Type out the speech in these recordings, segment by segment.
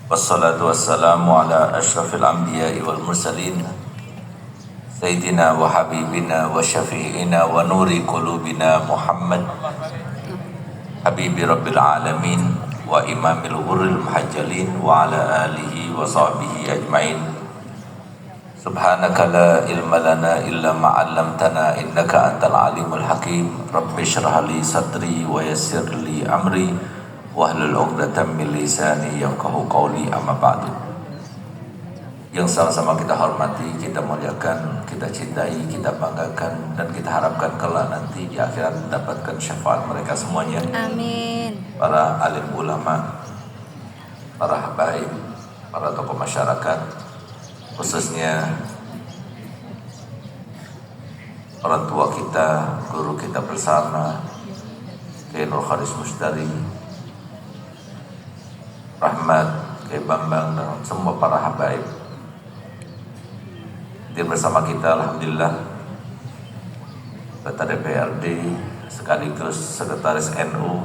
Wassalatu wassalamu ala ashrafil anbiya'i wal mursalin Sayyidina wa habibina wa syafi'ina wa nuri qulubina Muhammad Habibi rabbil alamin wa imamil ghurril muhajjalin wa ala alihi wa sahbihi ajma'in. Subhanaka la ilma lana illa ma'allamtana innaka antal alimul hakim. Rabbi shrah li sadri wa yassir li amri wahlul 'uqdatam min lisani yafqahu qawli, amma ba'du. Yang sama-sama kita hormati, kita muliakan, kita cintai, kita banggakan, dan kita harapkan kelak nanti di akhirat mendapatkan syafaat mereka semuanya. Amin. Para alim ulama, para habaib, para tokoh masyarakat, khususnya orang tua kita, guru kita bersama, Kiai Nur Khalis Mustari, Rahmat, Kiai Bambang, dan semua para habaib hadir bersama kita. Alhamdulillah, Ketua DPRD sekaligus Sekretaris NU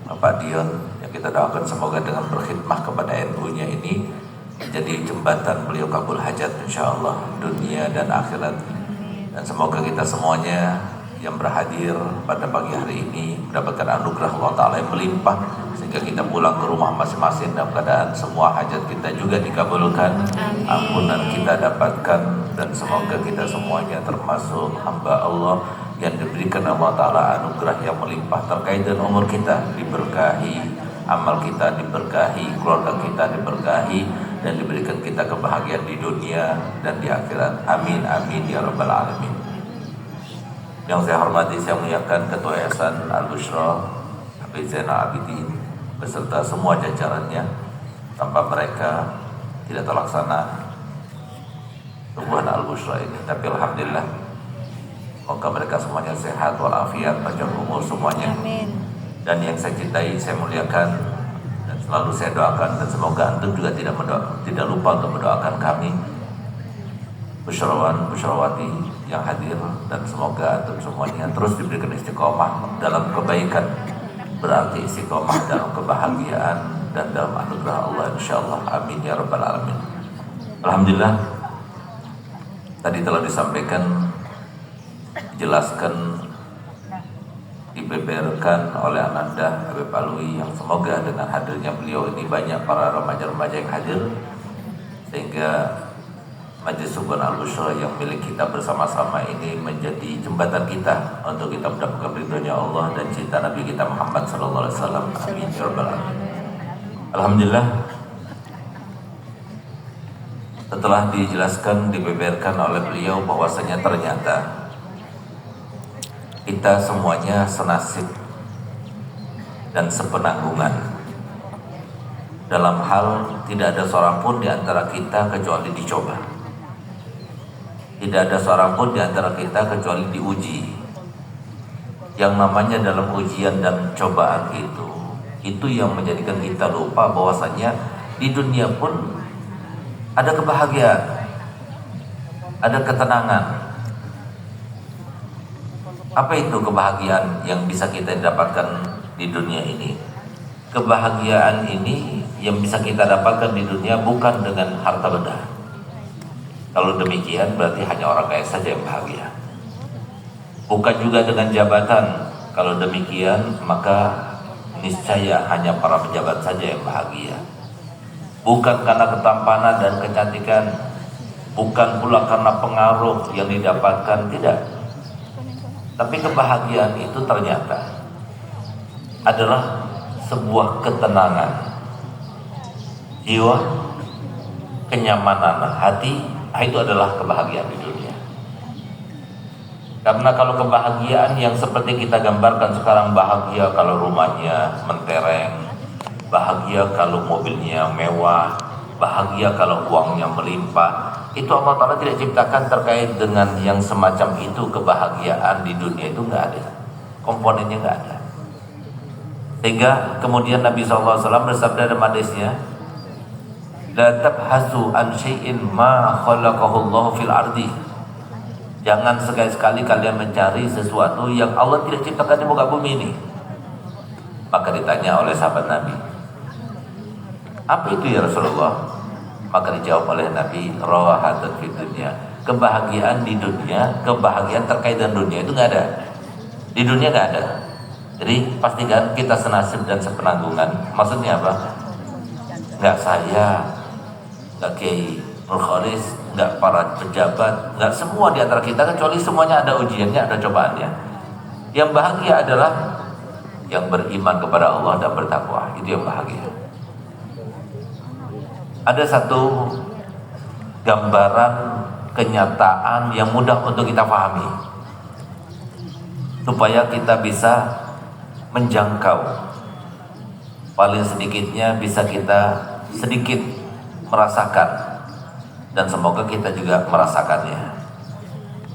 Bapak Dion, yang kita doakan semoga dengan berkhidmah kepada NU-nya ini menjadi jembatan beliau kabul hajat insyaallah dunia dan akhirat. Dan semoga kita semuanya yang berhadir pada pagi hari ini mendapatkan anugerah Allah Ta'ala yang melimpah, sehingga kita pulang ke rumah masing-masing dalam keadaan semua hajat kita juga dikabulkan, ampunan kita dapatkan, dan semoga kita semuanya termasuk hamba Allah yang diberikan Allah Ta'ala anugerah yang melimpah terkait dengan umur kita diberkahi, amal kita diberkahi, keluarga kita diberkahi, dan diberikan kita kebahagiaan di dunia dan di akhirat. Amin amin ya rabbal alamin. Yang saya hormati, saya muliakan Ketua Yayasan Al-Busyra Habib Zainal Abidin beserta semua jajarannya. Tanpa mereka tidak terlaksana tumbuhan Al-Busyra ini. Tapi alhamdulillah, semoga mereka semuanya sehat walafiat, panjang umur semuanya. Amin. Dan yang saya cintai, saya muliakan, dan selalu saya doakan, dan semoga antum juga tidak lupa untuk mendoakan kami Busyrawan, Busyrawati yang hadir, dan semoga antum semuanya terus diberikan istiqomah dalam kebaikan, berarti istiqomah dalam kebahagiaan dan dalam anugerah Allah insyaallah. Amin ya rabbal alamin. Alhamdulillah, tadi telah disampaikan, dijelaskan, dibeberkan oleh Ananda Habib Alwi, yang semoga dengan hadirnya beliau ini banyak para remaja-remaja yang hadir, sehingga Majlis Subuhan Al-Busyra yang milik kita bersama-sama ini menjadi jembatan kita untuk kita mendapatkan ridhonya Allah dan cinta Nabi kita Muhammad sallallahu alaihi wasallam. Amin ya rabbal alamin. Alhamdulillah, setelah dijelaskan, dibeberkan oleh beliau bahwasanya ternyata kita semuanya senasib dan sepenanggungan dalam hal tidak ada seorang pun di antara kita kecuali dicoba. Tidak ada seorang pun di antara kita kecuali diuji. Yang namanya dalam ujian dan cobaan itu yang menjadikan kita lupa bahwasanya di dunia pun ada kebahagiaan, ada ketenangan. Apa itu kebahagiaan yang bisa kita dapatkan di dunia ini? Kebahagiaan ini yang bisa kita dapatkan di dunia bukan dengan harta benda. Kalau demikian berarti hanya orang kaya saja yang bahagia. Bukan juga dengan jabatan. Kalau demikian maka niscaya hanya para pejabat saja yang bahagia. Bukan karena ketampanan dan kecantikan, bukan pula karena pengaruh yang didapatkan, tidak. Tapi kebahagiaan itu ternyata adalah sebuah ketenangan jiwa, kenyamanan hati. Itu adalah kebahagiaan di dunia. Karena kalau kebahagiaan yang seperti kita gambarkan sekarang, bahagia kalau rumahnya mentereng, bahagia kalau mobilnya mewah, bahagia kalau uangnya melimpah, itu Allah Ta'ala tidak ciptakan terkait dengan yang semacam itu. Kebahagiaan di dunia itu nggak ada, komponennya nggak ada. Sehingga kemudian Nabi SAW bersabda dalam hadisnya, la tabhasu an syai'in ma khalaqahu Allah fil ardi. Jangan sekali-sekali kalian mencari sesuatu yang Allah tidak ciptakan di muka bumi ini. Maka ditanya oleh sahabat Nabi, Apa itu ya Rasulullah? Maka dijawab oleh Nabi, rawahatun fid dunya. Kebahagiaan di dunia, kebahagiaan terkait dengan dunia itu nggak ada. Di dunia nggak ada. Jadi pastikan kita senasib dan sepenanggungan. Maksudnya apa? Nggak saya, nggak Kiai Nurkholis, nggak para pejabat, nggak semua di antara kita, kecuali semuanya ada ujiannya, ada cobaannya. Yang bahagia adalah yang beriman kepada Allah dan bertakwa. Itu yang bahagia. Ada satu gambaran kenyataan yang mudah untuk kita pahami supaya kita bisa menjangkau, paling sedikitnya bisa kita sedikit merasakan, dan semoga kita juga merasakannya,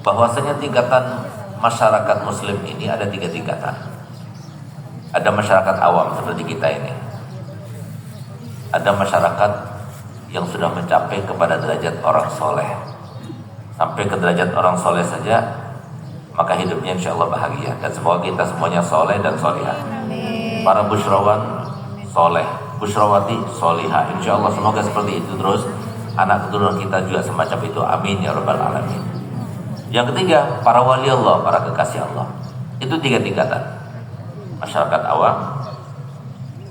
bahwasanya tingkatan masyarakat muslim ini ada 3 tingkatan. Ada masyarakat awam seperti kita ini, ada masyarakat yang sudah mencapai kepada derajat orang soleh. Sampai ke derajat orang soleh saja, maka hidupnya insya Allah bahagia. Dan semoga kita semuanya soleh dan solihah. Para busyrawan soleh, busyrawati solihah, insya Allah semoga seperti itu terus. Anak keturunan kita juga semacam itu, amin ya rabbal alamin. Yang ketiga, para wali Allah, para kekasih Allah. Itu 3 tingkatan. Masyarakat awam,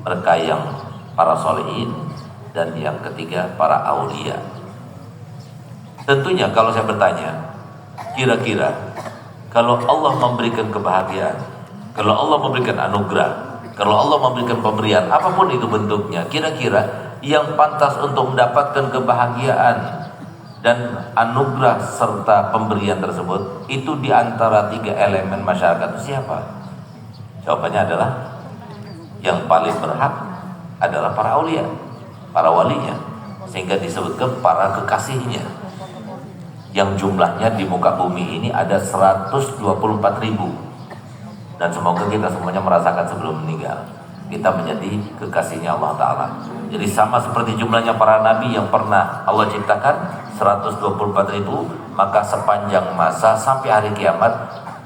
mereka yang para solehin, dan yang ketiga para aulia. Tentunya kalau saya bertanya, kira-kira kalau Allah memberikan kebahagiaan, kalau Allah memberikan anugerah, kalau Allah memberikan pemberian apapun itu bentuknya, kira-kira yang pantas untuk mendapatkan kebahagiaan dan anugerah serta pemberian tersebut itu di antara 3 elemen masyarakat itu siapa? Jawabannya adalah yang paling berhak adalah para aulia, para walinya, sehingga disebutkan para kekasihnya, yang jumlahnya di muka bumi ini ada 124.000. Dan semoga kita semuanya merasakan sebelum meninggal kita menjadi kekasihnya Allah Ta'ala. Jadi sama seperti jumlahnya para nabi yang pernah Allah ciptakan 124.000, maka sepanjang masa sampai hari kiamat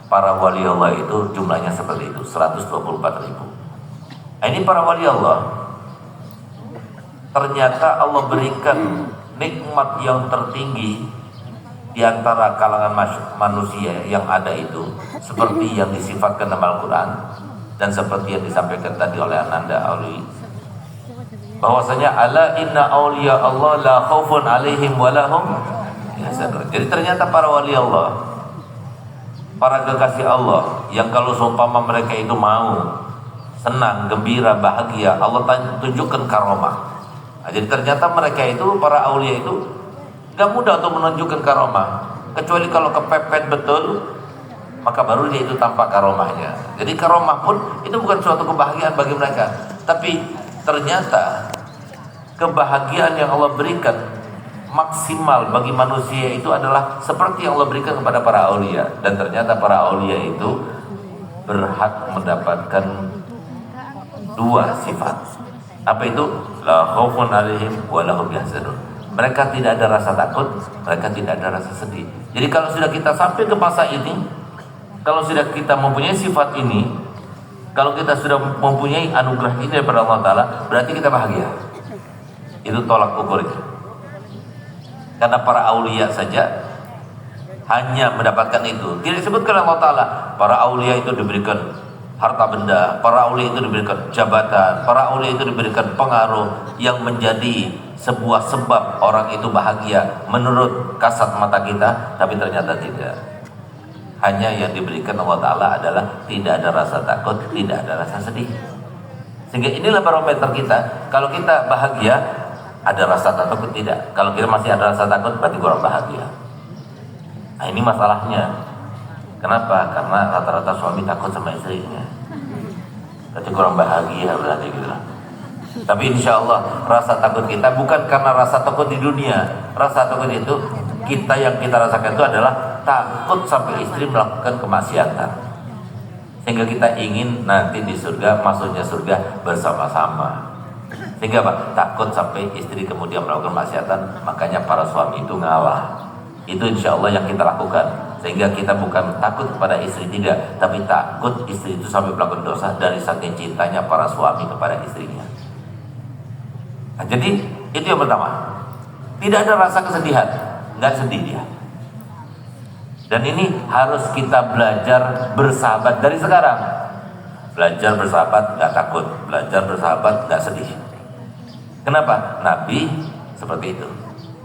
para wali Allah itu jumlahnya seperti itu, 124.000. Ini para wali Allah. Ternyata Allah berikan nikmat yang tertinggi di antara kalangan manusia yang ada itu, seperti yang disifatkan dalam Al-Quran dan seperti yang disampaikan tadi oleh Ananda Auli, bahwasanya ala inna awliya Allah la khaufun alaihim walahum yahzanun. Jadi ternyata para wali Allah, para kekasih Allah, yang kalau seumpama mereka itu mau senang, gembira, bahagia, Allah tunjukkan karomah. Nah, jadi ternyata mereka itu, para aulia itu gak mudah untuk menunjukkan karomah, kecuali kalau kepepet betul, maka baru dia itu tampak karomahnya. Jadi karomah pun itu bukan suatu kebahagiaan bagi mereka, tapi ternyata kebahagiaan yang Allah berikan maksimal bagi manusia itu adalah seperti yang Allah berikan kepada para aulia. Dan ternyata para aulia itu berhak mendapatkan 2 sifat. Apa itu? La khaufun alaihim wa lahum yahzanun. Mereka tidak ada rasa takut, mereka tidak ada rasa sedih. Jadi kalau sudah kita sampai ke masa ini, kalau sudah kita mempunyai sifat ini, kalau kita sudah mempunyai anugerah ini daripada Allah Ta'ala, berarti kita bahagia. Itu tolak ukurnya. Karena para aulia saja hanya mendapatkan itu. Tidak disebutkan Allah Ta'ala para aulia itu diberikan harta benda, para aulia itu diberikan jabatan, para aulia itu diberikan pengaruh yang menjadi sebuah sebab orang itu bahagia menurut kasat mata kita, tapi ternyata tidak. Hanya yang diberikan Allah Ta'ala adalah tidak ada rasa takut, tidak ada rasa sedih. Sehingga inilah barometer kita. Kalau kita bahagia, ada rasa takut tidak. Kalau kita masih ada rasa takut, berarti kurang bahagia. Nah, ini masalahnya. Kenapa? Karena rata-rata suami takut sama istrinya, berarti kurang bahagia berarti gitu. Tapi insya Allah rasa takut kita bukan karena rasa takut di dunia. Rasa takut itu kita yang kita rasakan itu adalah takut sampai istri melakukan kemaksiatan, sehingga kita ingin nanti di surga, masuknya surga bersama-sama. Sehingga apa? Takut sampai istri kemudian melakukan kemaksiatan, makanya para suami itu ngalah. Itu insya Allah yang kita lakukan, sehingga kita bukan takut kepada istri, tidak, tapi takut istri itu sampai melakukan dosa dari saking cintanya para suami kepada istrinya. Nah, jadi itu yang pertama. Tidak ada rasa kesedihan, nggak sedih dia. Dan ini harus kita belajar bersahabat dari sekarang. Belajar bersahabat nggak takut, belajar bersahabat nggak sedih. Kenapa? Nabi seperti itu,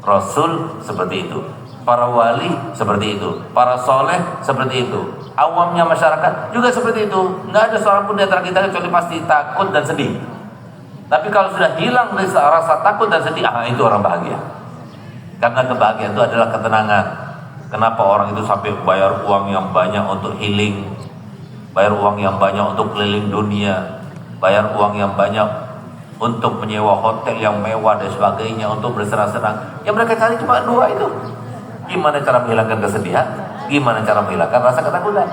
Rasul seperti itu, para wali seperti itu, para soleh seperti itu, awamnya masyarakat juga seperti itu. Nggak ada seorang pun di antara kita kecuali pasti takut dan sedih. Tapi kalau sudah hilang rasa takut dan sedih, itu orang bahagia. Karena kebahagiaan itu adalah ketenangan. Kenapa orang itu sampai bayar uang yang banyak untuk healing, bayar uang yang banyak untuk keliling dunia, bayar uang yang banyak untuk menyewa hotel yang mewah dan sebagainya, untuk bersenang-senang. Yang mereka cari cuma dua itu. Gimana cara menghilangkan kesedihan? Gimana cara menghilangkan rasa ketakutan?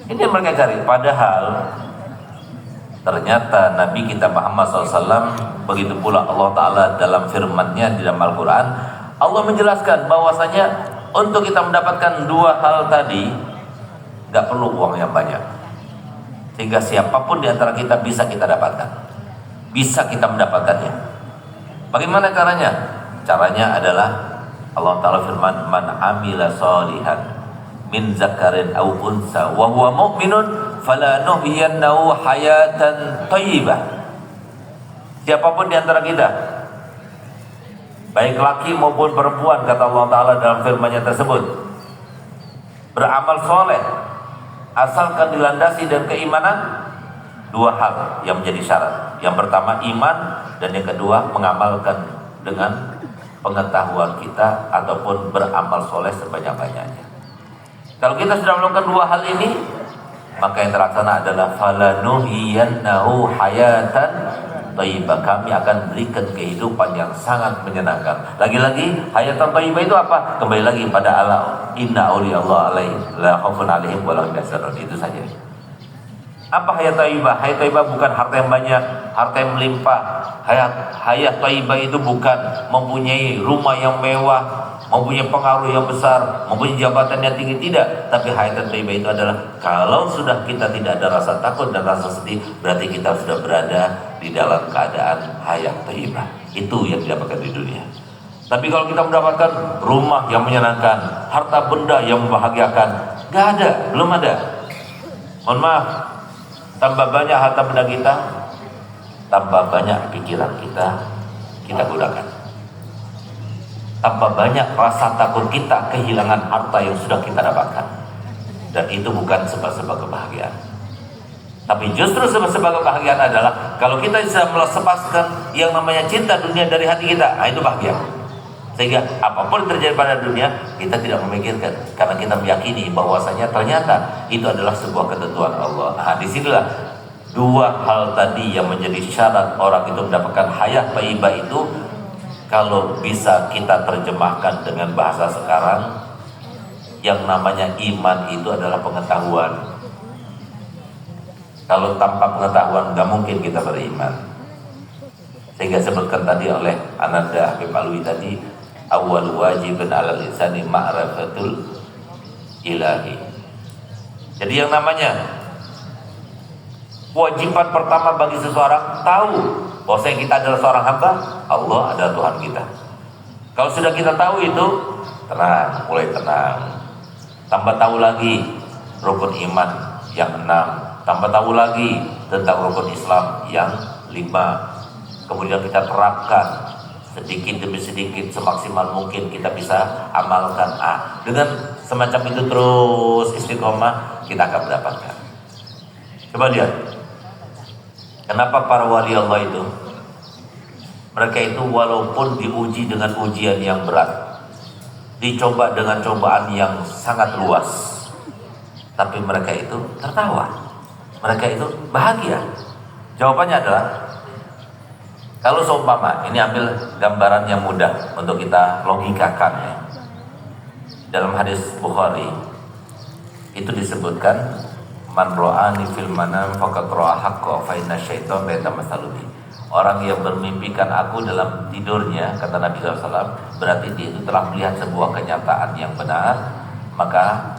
Ini yang mereka cari. Padahal ternyata Nabi kita Muhammad SAW, begitu pula Allah Ta'ala dalam firman-Nya di dalam Al-Quran, Allah menjelaskan bahwasanya untuk kita mendapatkan dua hal tadi gak perlu uang yang banyak, sehingga siapapun di antara kita bisa kita dapatkan, bisa kita mendapatkannya. Bagaimana caranya? Caranya adalah Allah Ta'ala firman, man amila sholihan min zakarin aw unsa wa huwa mu'minun falanuhyiyannahu hayatan thayyibah. Siapapun di antara kita, baik laki maupun perempuan, kata Allah Ta'ala dalam firman-Nya tersebut, beramal soleh asalkan dilandasi dan keimanan, dua hal yang menjadi syarat. Yang pertama iman, dan yang kedua mengamalkan dengan pengetahuan kita ataupun beramal soleh sebanyak-banyaknya. Kalau kita sudah melakukan dua hal ini, maka yang terlaksana adalah falanuhyiyannahu hayatan thayyibah. Kami akan berikan kehidupan yang sangat menyenangkan. Lagi-lagi hayatan thayyibah itu apa? Kembali lagi pada Allah, inna awliyallahi la khaufun alaihim wa lahum yahzanun. Itu saja. Apa hayat thayyibah? Hayat thayyibah bukan harta yang banyak, harta yang melimpah. Hayat thayyibah itu bukan mempunyai rumah yang mewah, mempunyai pengaruh yang besar, mempunyai jabatan yang tinggi, tidak. Tapi hayat thayyibah itu adalah kalau sudah kita tidak ada rasa takut dan rasa sedih, berarti kita sudah berada di dalam keadaan hayat thayyibah. Itu yang didapatkan di dunia. Tapi kalau kita mendapatkan rumah yang menyenangkan, harta benda yang membahagiakan, gak ada, belum ada. Mohon maaf, tambah banyak harta benda kita, tambah banyak pikiran kita gunakan. Tambah banyak rasa takut kita kehilangan harta yang sudah kita dapatkan. Dan itu bukan sebab-sebab kebahagiaan. Tapi justru sebab-sebab kebahagiaan adalah kalau kita bisa melepaskan yang namanya cinta dunia dari hati kita, itu bahagia. Sehingga apapun yang terjadi pada dunia, kita tidak memikirkan, karena kita meyakini bahwasanya ternyata itu adalah sebuah ketentuan Allah. Nah, disinilah dua hal tadi yang menjadi syarat orang itu mendapatkan hayat thayyibah itu. Kalau bisa kita terjemahkan dengan bahasa sekarang, yang namanya iman itu adalah pengetahuan. Kalau tanpa pengetahuan gak mungkin kita beriman. Sehingga sebutkan tadi oleh Ananda Habib Alwi tadi, awal wajibun alal insani ma'rifatul ilahi. Jadi yang namanya kewajiban pertama bagi seseorang tahu bahwa kita adalah seorang hamba, Allah adalah Tuhan kita. Kalau sudah kita tahu itu, tenang, mulai tenang. Tambah tahu lagi rukun iman yang 6, tambah tahu lagi tentang rukun Islam yang 5. Kemudian kita terapkan sedikit demi sedikit, semaksimal mungkin kita bisa amalkan. Dengan semacam itu terus istiqomah, kita akan mendapatkan. Coba lihat, kenapa para wali Allah itu, mereka itu walaupun diuji dengan ujian yang berat, dicoba dengan cobaan yang sangat luas, tapi mereka itu tertawa, mereka itu bahagia. Jawabannya adalah, kalau seumpama, ini ambil gambaran yang mudah untuk kita logikakan ya. Dalam hadis Bukhari itu disebutkan, man ra'ani fil manam faqad ra'a haqqa fa inna syaitan yatamatsalu bi. Orang yang bermimpikan aku dalam tidurnya, kata Nabi SAW, berarti dia itu telah melihat sebuah kenyataan yang benar, maka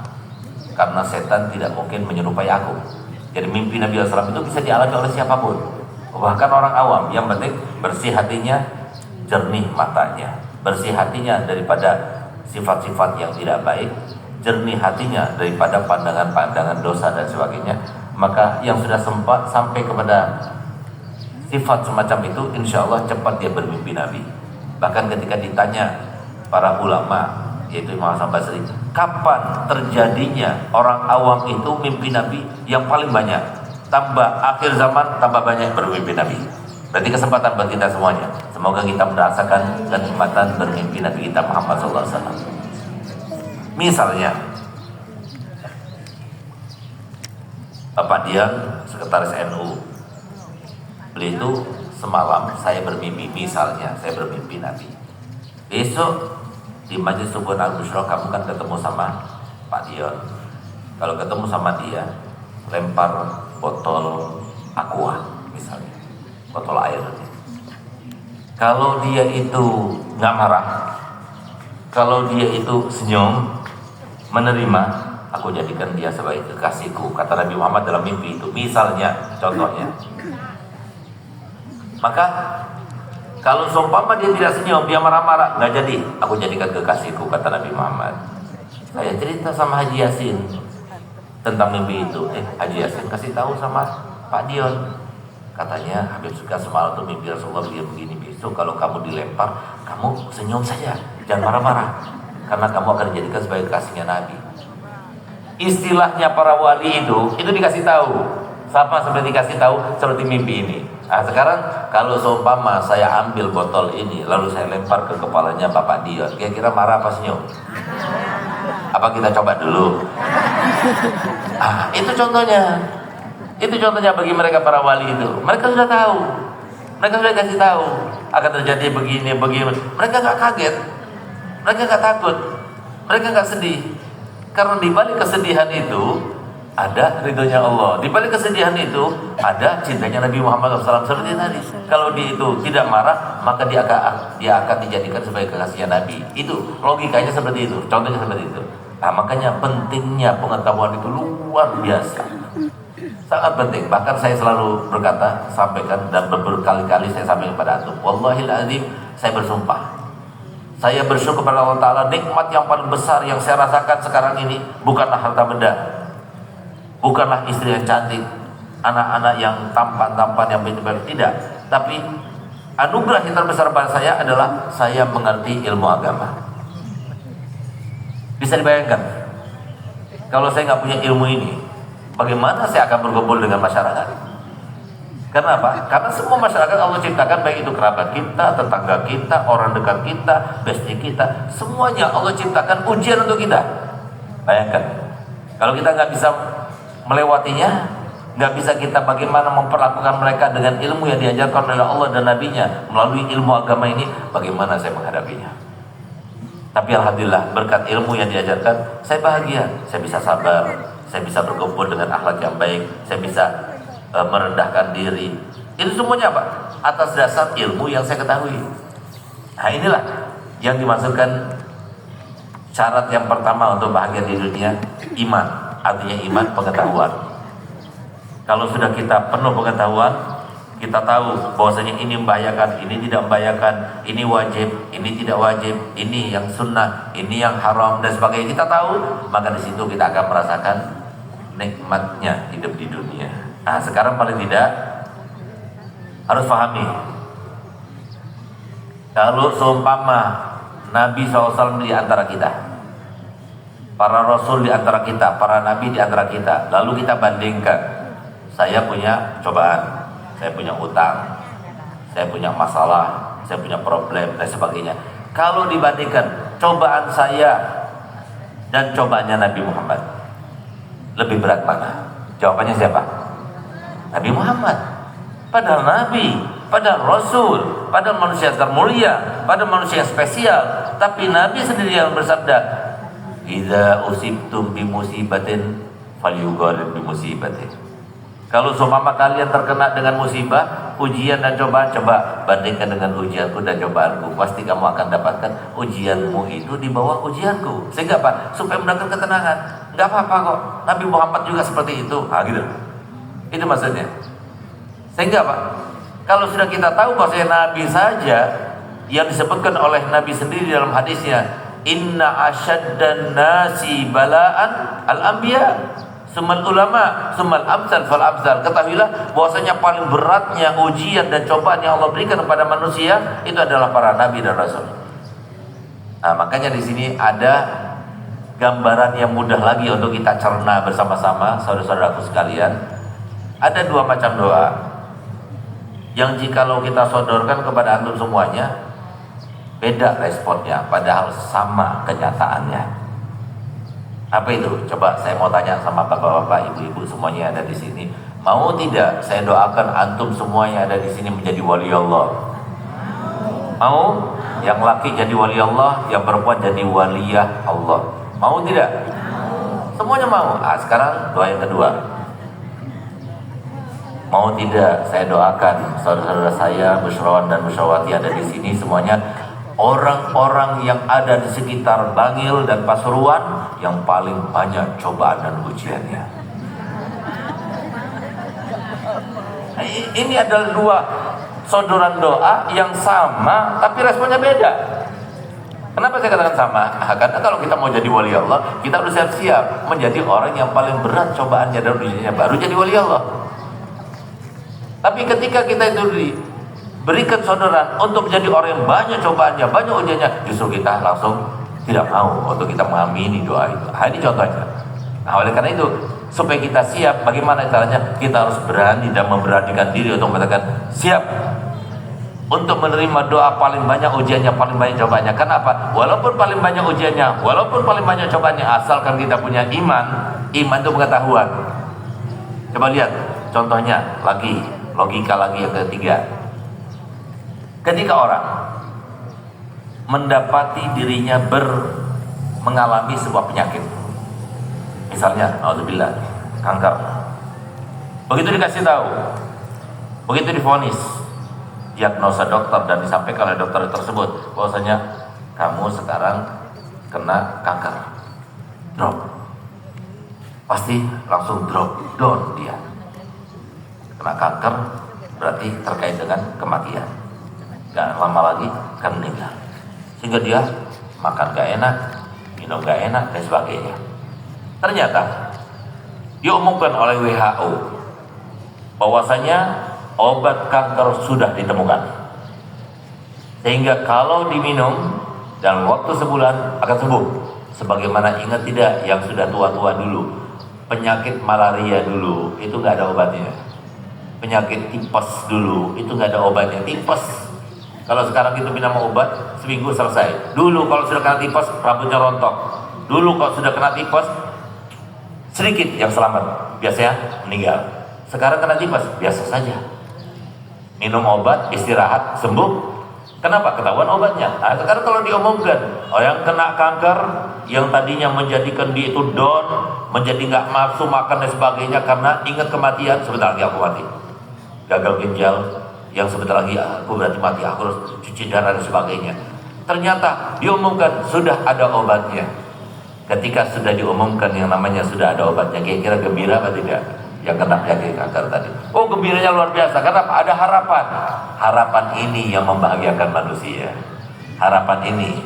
karena setan tidak mungkin menyerupai aku. Jadi mimpi Nabi SAW itu bisa dialami oleh siapapun, bahkan orang awam. Yang penting bersih hatinya, jernih matanya. Bersih hatinya daripada sifat-sifat yang tidak baik, jernih hatinya daripada pandangan-pandangan dosa dan sebagainya. Maka yang sudah sempat sampai kepada sifat semacam itu, insya Allah cepat dia bermimpi Nabi. Bahkan ketika ditanya para ulama, yaitu Imam Hasan Basri, kapan terjadinya orang awam itu mimpi Nabi yang paling banyak? Tambah akhir zaman, tambah banyak bermimpi Nabi. Berarti kesempatan buat kita semuanya. Semoga kita merasakan kenikmatan bermimpi Nabi kita Muhammad SAW. Misalnya, Bapak Dian, sekretaris NU, beliau itu semalam saya bermimpi, misalnya saya bermimpi Nabi. Besok di Majelis Subuh Al-Busyra kamu kan ketemu sama Pak Dion. Kalau ketemu sama dia, lempar botol aqua misalnya, botol air. Kalau dia itu nggak marah, kalau dia itu senyum, menerima, aku jadikan dia sebagai kekasihku, kata Nabi Muhammad dalam mimpi itu. Misalnya, contohnya. Maka kalau seumpama dia tidak senyum, dia marah-marah, nggak jadi, aku jadikan kekasihku, kata Nabi Muhammad. Saya cerita sama Haji Yasin tentang mimpi itu. Haji Yasin kasih tahu sama Pak Dion, katanya Habib suka semalam tuh mimpi Rasulullah begini, besok kalau kamu dilempar, kamu senyum saja, jangan marah-marah, karena kamu akan dijadikan sebagai kasihnya Nabi. Istilahnya para wali itu dikasih tahu, sama seperti dikasih tahu seperti mimpi ini. Nah sekarang kalau seumpama saya ambil botol ini lalu saya lempar ke kepalanya Bapak Dion, kira-kira marah apa senyum? Apa kita coba dulu? Itu contohnya. Itu contohnya bagi mereka para wali itu. Mereka sudah tahu. Mereka sudah kasih tahu akan terjadi begini. Mereka nggak kaget. Mereka nggak takut. Mereka nggak sedih. Karena di balik kesedihan itu ada ridhonya Allah. Di balik kesedihan itu ada cintanya Nabi Muhammad SAW. Seperti tadi, kalau dia itu tidak marah, maka dia akan dijadikan sebagai kekasihnya Nabi. Itu logikanya seperti itu. Contohnya seperti itu. Nah, makanya pentingnya pengetahuan itu luar biasa, sangat penting. Bahkan saya selalu berkata, sampaikan dan berkali-kali saya sampaikan kepada antum. Wallahil azim, saya bersumpah, saya bersyukur kepada Allah Ta'ala, nikmat yang paling besar yang saya rasakan sekarang ini bukanlah harta benda, bukanlah istri yang cantik, anak-anak yang tampan-tampan yang pintar, tidak. Tapi anugerah yang terbesar pada saya adalah saya mengerti ilmu agama. Bisa dibayangkan, kalau saya nggak punya ilmu ini, bagaimana saya akan berkumpul dengan masyarakat? Karena apa? Karena semua masyarakat Allah ciptakan, baik itu kerabat kita, tetangga kita, orang dekat kita, bestie kita, semuanya Allah ciptakan ujian untuk kita. Bayangkan, kalau kita nggak bisa melewatinya, nggak bisa kita bagaimana memperlakukan mereka dengan ilmu yang diajarkan oleh Allah dan Nabi-Nya melalui ilmu agama ini, bagaimana saya menghadapinya? Tapi alhamdulillah berkat ilmu yang diajarkan, saya bahagia, saya bisa sabar, saya bisa berkumpul dengan akhlak yang baik, saya bisa merendahkan diri. Itu semuanya apa? Atas dasar ilmu yang saya ketahui. Nah inilah yang dimaksudkan syarat yang pertama untuk bahagia di dunia, iman. Artinya iman, pengetahuan. Kalau sudah kita penuh pengetahuan, kita tahu bahwasanya ini membahayakan, ini tidak membahayakan, ini wajib, ini tidak wajib, ini yang sunnah, ini yang haram dan sebagainya. Kita tahu, maka di situ kita akan merasakan nikmatnya hidup di dunia. Nah, sekarang paling tidak harus pahami, kalau seumpama Nabi SAW di antara kita, para Rasul di antara kita, para Nabi di antara kita, lalu kita bandingkan, saya punya cobaan, saya punya utang, saya punya masalah, saya punya problem dan sebagainya. Kalau dibandingkan cobaan saya dan cobaannya Nabi Muhammad, lebih berat mana? Jawabannya siapa? Nabi Muhammad. Padahal Nabi, padahal Rasul, padahal manusia termulia, padahal manusia spesial. Tapi Nabi sendiri yang bersabda, "Idza usibtum bi musibatin falyugharir bi musibatin." Kalau seumpama kalian terkena dengan musibah, ujian dan cobaan, coba bandingkan dengan ujianku dan cobaanku. Pasti kamu akan dapatkan ujianmu itu di bawah ujianku. Sehingga apa? Supaya mendapatkan ketenangan. Enggak apa-apa kok. Nabi Muhammad juga seperti itu. Gitu. Itu maksudnya. Sehingga apa? Kalau sudah kita tahu bahwa Nabi saja yang disebutkan oleh Nabi sendiri dalam hadisnya, inna asyaddan nasi bala'an al-anbiya, summal ulama, summal amsal fal amsal. Ketahuilah bahwasanya paling beratnya ujian dan cobaan yang Allah berikan kepada manusia itu adalah para nabi dan rasul. Nah, makanya di sini ada gambaran yang mudah lagi untuk kita cerna bersama-sama, saudara-saudaraku sekalian. Ada dua macam doa yang jikalau kita sodorkan kepada antum semuanya, beda responnya, padahal sama kenyataannya. Apa itu? Coba saya mau tanya sama bapak-bapak, ibu-ibu semuanya yang ada di sini. Mau tidak saya doakan antum semua yang ada di sini menjadi wali Allah? Mau? Yang laki jadi wali Allah, yang perempuan jadi waliyah Allah. Mau tidak? Semuanya mau. Nah, sekarang doa yang kedua. Mau tidak saya doakan saudara-saudara saya, Busyrawan dan Busyrawati ada di sini semuanya, orang-orang yang ada di sekitar Bangil dan Pasuruan yang paling banyak cobaan dan ujiannya. Ini adalah dua sodoran doa yang sama tapi responnya beda. Kenapa saya katakan sama? Karena kalau kita mau jadi wali Allah, kita harus siap-siap menjadi orang yang paling berat cobaannya dan ujiannya, baru jadi wali Allah. Tapi ketika kita itu diberikan sodoran untuk menjadi orang yang banyak cobaannya, banyak ujiannya, justru kita langsung tidak mau untuk kita mengamini doa itu. Nah, ini contohnya. Nah, oleh karena itu, supaya kita siap, bagaimana caranya? Kita harus berani dan memberanikan diri untuk mengatakan siap untuk menerima doa paling banyak ujiannya, paling banyak cobaannya. Kenapa? Walaupun paling banyak ujiannya, walaupun paling banyak cobaannya, asalkan kita punya iman. Iman itu pengetahuan. Coba lihat contohnya lagi, logika lagi yang ketiga. Ketika orang mendapati dirinya mengalami sebuah penyakit, misalnya naudzubillah kanker, begitu dikasih tahu, begitu divonis, diagnosa dokter dan disampaikan oleh dokter tersebut bahwasanya kamu sekarang kena kanker, drop, pasti langsung drop down dia. Kena kanker berarti terkait dengan kematian, gak lama lagi akan meninggal, sehingga dia makan gak enak, minum gak enak dan sebagainya. Ternyata diumumkan oleh WHO bahwasanya obat kanker sudah ditemukan, sehingga kalau diminum dalam waktu sebulan akan sembuh. Sebagaimana ingat tidak yang sudah tua-tua dulu, penyakit malaria dulu itu nggak ada obatnya, penyakit tipes dulu itu nggak ada obatnya. Tipes kalau sekarang itu minum obat seminggu selesai. Dulu kalau sudah kena tipes rambutnya rontok. Dulu kalau sudah kena tipes sedikit yang selamat, biasanya meninggal. Sekarang kena tipes biasa saja, minum obat, istirahat, sembuh. Kenapa? Ketahuan obatnya. Nah, sekarang kalau diumumkan, yang kena kanker, yang tadinya menjadikan dia itu down, menjadi nggak nafsu makan dan sebagainya karena ingat kematian, sebentar lagi aku mati. Gagal ginjal, yang sebentar lagi aku berarti mati, aku harus cuci darah dan sebagainya. Ternyata diumumkan sudah ada obatnya. Ketika sudah diumumkan yang namanya sudah ada obatnya, kira-kira gembira apa tidak? Yang kena penyakit kanker tadi. Oh, gembiranya luar biasa. Karena ada harapan. Harapan ini yang membahagiakan manusia. Harapan ini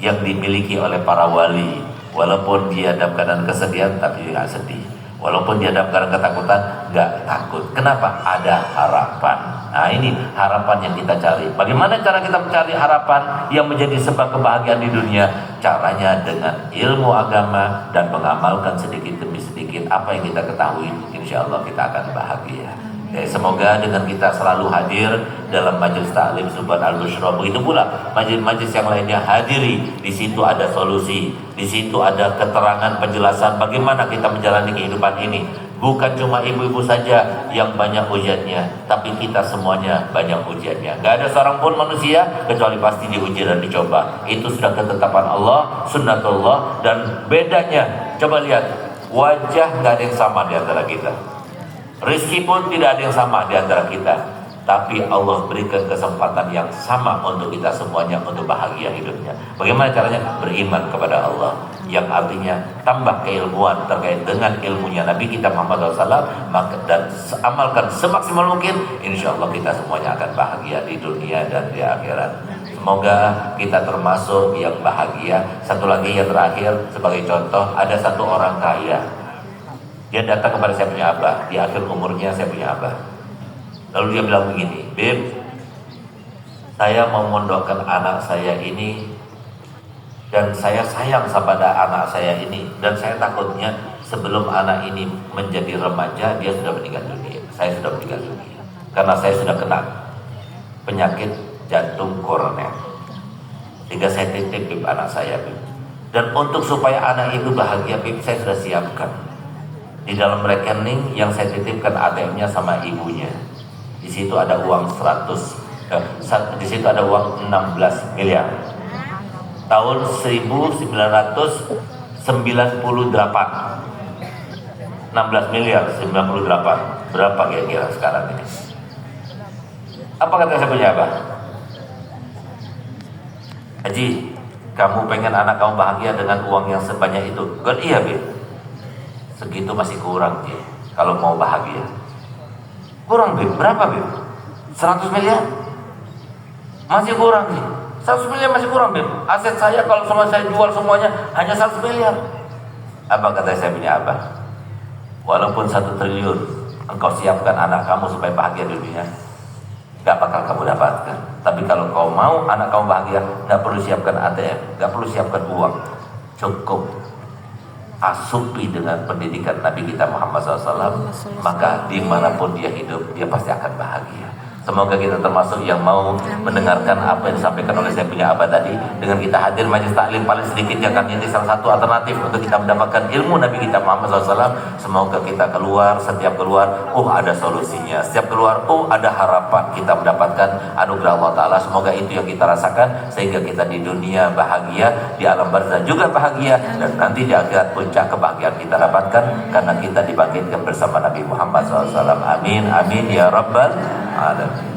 yang dimiliki oleh para wali. Walaupun dia dalam keadaan kesedihan, tapi nggak sedih. Walaupun dia dalam keadaan ketakutan, nggak takut. Kenapa? Ada harapan. Nah, ini harapan yang kita cari. Bagaimana cara kita mencari harapan yang menjadi sebab kebahagiaan di dunia? Caranya dengan ilmu agama dan mengamalkan sedikit demi sedikit apa yang kita ketahui. Insya Allah kita akan bahagia. Ya, semoga dengan kita selalu hadir dalam majelis taklim Subhan al-Busyra, begitu pula majelis-majelis yang lainnya hadiri. Di situ ada solusi, di situ ada keterangan penjelasan bagaimana kita menjalani kehidupan ini. Bukan cuma ibu-ibu saja yang banyak ujiannya, tapi kita semuanya banyak ujiannya. Gak ada seorang pun manusia kecuali pasti diuji dan dicoba. Itu sudah ketetapan Allah, sunnatullah. Dan bedanya, coba lihat, wajah gak ada yang sama di antara kita. Rizki pun tidak ada yang sama di antara kita. tapi Allah berikan kesempatan yang sama untuk kita semuanya untuk bahagia hidupnya. Bagaimana caranya? Beriman kepada Allah, yang artinya tambah keilmuan terkait dengan ilmunya Nabi kita Muhammad SAW, maka dan amalkan semaksimal mungkin, insya Allah kita semuanya akan bahagia di dunia dan di akhirat. Semoga kita termasuk yang bahagia. Satu lagi yang terakhir sebagai contoh, ada satu orang kaya, dia datang kepada saya punya abah, di akhir umurnya saya punya abah. Lalu dia bilang begini, Bib, saya mau mondokkan anak saya ini, dan saya sayang kepada anak saya ini, dan saya takutnya sebelum anak ini menjadi remaja dia sudah meninggal dunia. Saya sudah meninggal dunia karena saya sudah kena penyakit jantung koroner, sehingga saya titip Bib anak saya, Bib. Dan untuk supaya anak itu bahagia, Bib, saya sudah siapkan di dalam rekening yang saya titipkan ATM-nya sama ibunya. Di situ ada uang 16 miliar. Tahun 1998. 16 miliar 98. Berapa kira-kira sekarang ini? Apa kata saya punya apa? Haji, kamu pengen anak kamu bahagia dengan uang yang sebanyak itu? Kan iya, Bib. Segitu masih kurang, Bib. Kalau mau bahagia kurang, Bib. Berapa, Bib? 100 miliar? Masih kurang, Bib. 100 miliar masih kurang, Bib. Aset saya kalau semua saya jual semuanya hanya 100 miliar. Apa kata saya punya abah? Walaupun 1 triliun engkau siapkan anak kamu supaya bahagia di dunia, gak bakal kamu dapatkan. Tapi kalau kau mau anak kamu bahagia, gak perlu siapkan ATM, gak perlu siapkan uang, cukup asupi dengan pendidikan Nabi kita Muhammad SAW, maka dimanapun dia hidup, dia pasti akan bahagia. Semoga kita termasuk yang mau mendengarkan apa yang disampaikan oleh saya punya abah tadi. Dengan kita hadir majelis taklim paling sedikit ya kan, ini salah satu alternatif untuk kita mendapatkan ilmu Nabi kita Muhammad SAW. Semoga kita keluar, setiap keluar, ada solusinya. Setiap keluar, ada harapan kita mendapatkan anugerah Allah Ta'ala. Semoga itu yang kita rasakan, sehingga kita di dunia bahagia, di alam barzah juga bahagia, dan nanti di akhirat puncak kebahagiaan kita dapatkan karena kita dibangkitkan bersama Nabi Muhammad SAW. Amin, amin ya rabbal alamin.